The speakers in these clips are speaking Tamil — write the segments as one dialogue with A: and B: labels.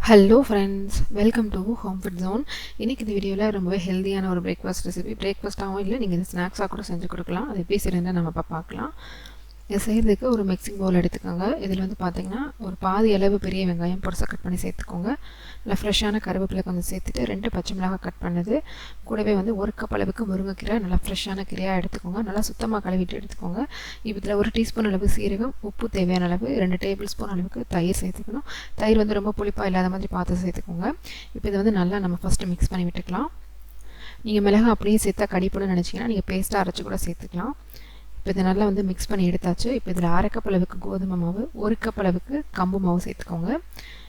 A: Hello friends, welcome to Home Food Zone. இன்றைக்கி இந்த வீடியோவில் ரொம்பவே ஹெல்த்தியான ஒரு பிரேக்ஃபாஸ்ட் ரெசிபி. பிரேக்ஃபாஸ்ட்டாகவும் இல்லை, நீங்கள் இந்த ஸ்நாக்ஸாக கூட செஞ்சு கொடுக்கலாம். அது எப்படி செய்யறதுன்னு நம்ம இப்போ பார்க்கலாம். இது செய்கிறதுக்கு ஒரு மிக்சிங் பவுல் எடுத்துக்கோங்க. இதில் வந்து பார்த்திங்கன்னா ஒரு பாதி அளவு பெரிய வெங்காயம் பொடிசாக கட் பண்ணி சேர்த்துக்கோங்க. இல்லை ஃப்ரெஷ்ஷான கருவேப்பிலை கொஞ்சம் சேர்த்துட்டு 2 பச்சை மிளகாய் கட் பண்ணது, கூடவே வந்து 1 கப் அளவுக்கு முருங்கைக்கீரை நல்லா ஃப்ரெஷ்ஷான கீரையாக எடுத்துக்கோங்க. நல்லா சுத்தமாக கழுவிட்டு எடுத்துக்கோங்க. இப்போ இதில் 1 டீஸ்பூன் அளவு சீரகம், உப்பு தேவையான அளவு, 2 டேபிள் ஸ்பூன் அளவுக்கு தயிர் சேர்த்துக்கணும். தயிர் வந்து ரொம்ப புளிப்பாக இல்லாத மாதிரி பார்த்து சேர்த்துக்கோங்க. இப்போ இதை வந்து நல்லா நம்ம ஃபஸ்ட்டு மிக்ஸ் பண்ணி விட்டுக்கலாம். நீங்கள் மிளகாய் அப்படியே சேர்த்தா கடிப்புன்னு நினச்சிங்கன்னா நீங்கள் பேஸ்ட்டாக அரைச்சி கூட சேர்த்துக்கலாம். இப்போ இதை நல்லா வந்து மிக்ஸ் பண்ணி எடுத்தாச்சு. இப்போ இதில் 1/2 கப் அளவுக்கு கோதுமை மாவு, 1 கப் அளவுக்கு கம்பு மாவு சேர்த்துக்கோங்க.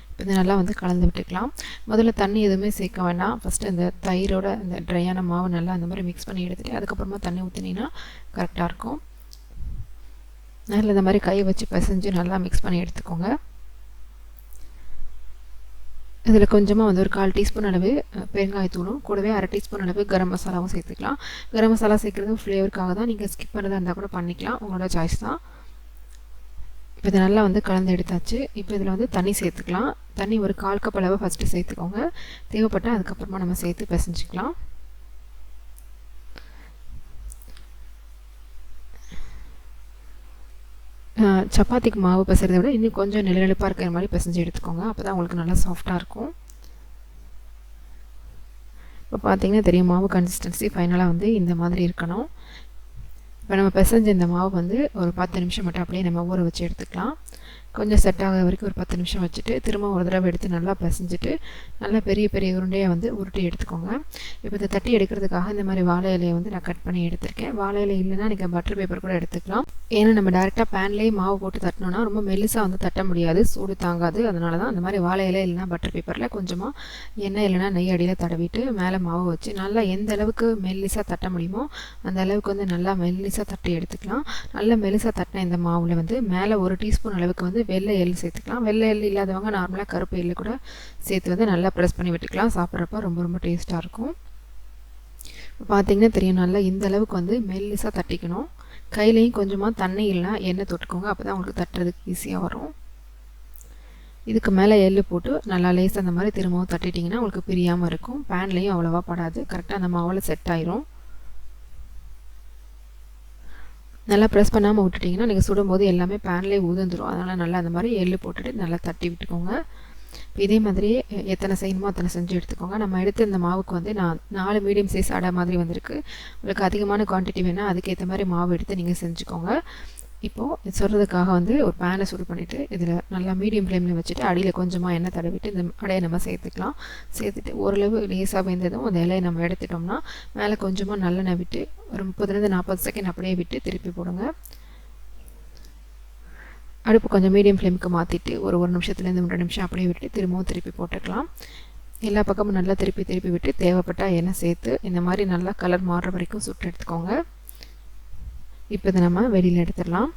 A: இப்போ இதை நல்லா வந்து கலந்து விட்டுக்கலாம். முதல்ல தண்ணி எதுவுமே சேர்க்க வேண்டாம். ஃபஸ்ட்டு இந்த தயிரோட இந்த ட்ரையான மாவு நல்லா அந்த மாதிரி மிக்ஸ் பண்ணி எடுத்துகிட்டு அதுக்கப்புறமா தண்ணி ஊற்றினீங்கன்னா கரெக்டாக இருக்கும். நல்லா இந்த மாதிரி கையை வச்சு பிசைஞ்சு நல்லா மிக்ஸ் பண்ணி எடுத்துக்கோங்க. இதில் கொஞ்சமாக வந்து ஒரு 1/4 டீஸ்பூன் அளவு பெருங்காயத்தூளும், கூடவே 1/2 டீஸ்பூன் அளவு கரம் மசாலாவும் சேர்த்துக்கலாம். கரம் மசாலா சேர்க்குறது ஃப்ளேவருக்காக தான். நீங்கள் ஸ்கிப் பண்ணுறதா இருந்தால் கூட பண்ணிக்கலாம், உங்களோட சாய்ஸ் தான். இப்போ இதை நல்லா வந்து கலந்து எடுத்தாச்சு. இப்போ இதில் வந்து தண்ணி சேர்த்துக்கலாம். தண்ணி ஒரு 1/4 கப் அளவு ஃபஸ்ட்டு சேர்த்துக்கோங்க. தேவைப்பட்டால் அதுக்கப்புறமா நம்ம சேர்த்து பிசைஞ்சிக்கலாம். சப்பாத்திக்கு மாவு பிசைறதை விட இன்னும் கொஞ்சம் நெழுநெழுப்பாக இருக்கிற மாதிரி பிசைஞ்சு எடுத்துக்கோங்க. அப்போ தான் உங்களுக்கு நல்லா சாஃப்டாக இருக்கும். இப்போ பார்த்தீங்கன்னா தெரியும், மாவு கன்சிஸ்டன்சி ஃபைனலாக வந்து இந்த மாதிரி இருக்கணும். இப்போ நம்ம பிசைஞ்ச இந்த மாவு வந்து ஒரு 10 நிமிஷம் மட்டும் அப்படியே நம்ம ஊற வச்சு எடுத்துக்கலாம். கொஞ்சம் செட் ஆகிற வரைக்கும் ஒரு 10 நிமிஷம் வச்சுட்டு திரும்ப ஒரு தடவை எடுத்து நல்லா பிசைஞ்சிட்டு நல்லா பெரிய பெரிய உருண்டையாக வந்து உருட்டி எடுத்துக்கோங்க. இப்போ இதை தட்டி எடுக்கிறதுக்காக இந்த மாதிரி வாழை இலையை வந்து நான் கட் பண்ணி எடுத்திருக்கேன். வாழை இலை இல்லைன்னா நீங்கள் பட்டர் பேப்பர் கூட எடுத்துக்கலாம். ஏன்னா நம்ம டேரெக்டாக பேன்லேயே மாவு போட்டு தட்டினோன்னா ரொம்ப மெல்லிசாக வந்து தட்ட முடியாது, சூடு தாங்காது. அதனால தான் அந்த மாதிரி வாழை இலை இல்லைனா பட்டர் பேப்பரில் கொஞ்சமாக எண்ணெய் இல்லைனா நெய் அடியில் தடவிட்டு மேலே மாவு வச்சு நல்லா எந்த அளவுக்கு மெல்லிசாக தட்ட முடியுமோ அந்த அளவுக்கு வந்து நல்லா மெல்லிசாக தட்டி எடுத்துக்கலாம். நல்லா மெல்லிசாக தட்டின இந்த மாவில் வந்து மேலே 1 டீஸ்பூன் அளவுக்கு வந்து வெள்ளை எள் சேர்த்துக்கலாம். வெள்ளை எள் இல்லாதவங்க நார்மலாக கருப்பு எள்ளு கூட சேர்த்து வந்து நல்லா ப்ரெஸ் பண்ணி விட்டுக்கலாம். சாப்பிட்றப்ப ரொம்ப ரொம்ப டேஸ்ட்டாக இருக்கும். பார்த்தீங்கன்னா தெரியும், நல்லா இந்த அளவுக்கு வந்து மெல்லிசாக தட்டிக்கணும். கையிலையும் கொஞ்சமாக தண்ணி இல்லைனா எண்ணெய் தொட்டுக்கோங்க. அப்போ தான் உங்களுக்கு தட்டுறதுக்கு ஈஸியாக வரும். இதுக்கு மேலே எள்ளு போட்டு நல்லா லேசாக அந்த மாதிரி திரும்பவும் தட்டிட்டிங்கன்னா உங்களுக்கு பிரியாமல் இருக்கும். பேன்லேயும் அவ்வளோவா படாது, கரெக்டாக அந்த மாவில் செட் ஆயிரும். நல்லா ப்ரெஸ் பண்ணாமல் விட்டுட்டிங்கன்னா நீங்கள் சுடும்போது எல்லாமே பேன்லேயே உதிர்ந்துடும். அதனால் நல்லா அந்த மாதிரி எள்ளு போட்டுட்டு நல்லா தட்டி விட்டுக்கோங்க. இதே மாதிரியே எத்தனை செய்யணுமோ அத்தனை செஞ்சு எடுத்துக்கோங்க. நம்ம எடுத்து இந்த மாவுக்கு வந்து நான் 4 மீடியம் சைஸ் அடை மாதிரி வந்திருக்கு. உங்களுக்கு அதிகமான குவான்டிட்டி வேணால் அதுக்கேற்ற மாதிரி மாவு எடுத்து நீங்கள் செஞ்சுக்கோங்க. இப்போது சொல்கிறதுக்காக வந்து ஒரு பேனை சூடு பண்ணிவிட்டு இதில் நல்லா மீடியம் ஃப்ளேமில் வச்சுட்டு அடியில் கொஞ்சமாக எண்ணெய் தடவிட்டு இந்த அடையை நம்ம சேர்த்துக்கலாம். சேர்த்துட்டு ஓரளவு லேசாக வெந்ததும் அந்த இலையை நம்ம எடுத்துட்டோம்னா மேலே கொஞ்சமாக நல்லெண்ணெய் விட்டு ஒரு 30-40 செகண்ட் அப்படியே விட்டு திருப்பி போடுங்க. அடுப்பு கொஞ்சம் மீடியம் ஃப்ளேமுக்கு மாற்றிட்டு ஒரு நிமிஷத்துலேருந்து 3 நிமிஷம் அப்படியே விட்டு திரும்பவும் திருப்பி போட்டுக்கலாம். எல்லா பக்கமும் நல்லா திருப்பி விட்டு தேவைப்பட்டால் எண்ணெய் சேர்த்து இந்த மாதிரி நல்லா கலர் மாறுற வரைக்கும் சுட்டு எடுத்துக்கோங்க. இப்போ இதை நம்ம வெளியில் எடுத்துடலாம்.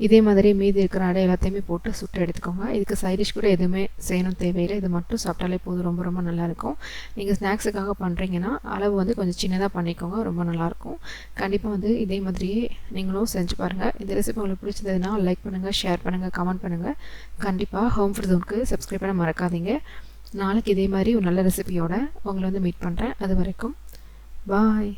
A: இதே மாதிரி மீதி இருக்கிற அடை எல்லாத்தையுமே போட்டு சுட்டு எடுத்துக்கோங்க. இதுக்கு சைடிஷ் கூட எதுவுமே செய்யணும் தேவையில்லை. இது மட்டும் சாப்பிட்டாலே போதும், ரொம்ப ரொம்ப நல்லாயிருக்கும். நீங்கள் ஸ்நாக்ஸுக்காக பண்ணுறீங்கன்னா அளவு வந்து கொஞ்சம் சின்னதாக பண்ணிக்கோங்க, ரொம்ப நல்லாயிருக்கும். கண்டிப்பாக வந்து இதே மாதிரியே நீங்களும் செஞ்சு பாருங்கள். இந்த ரெசிபி உங்களுக்கு பிடிச்சதுன்னா லைக் பண்ணுங்கள், ஷேர் பண்ணுங்கள், கமெண்ட் பண்ணுங்கள். கண்டிப்பாக ஹோம் ஃபுட் ஜோனுக்கு சப்ஸ்கிரைப் பண்ண மறக்காதீங்க. நாளைக்கு இதே மாதிரி ஒரு நல்ல ரெசிபியோட உங்களை வந்து மீட் பண்ணுறேன். அது வரைக்கும் பாய்.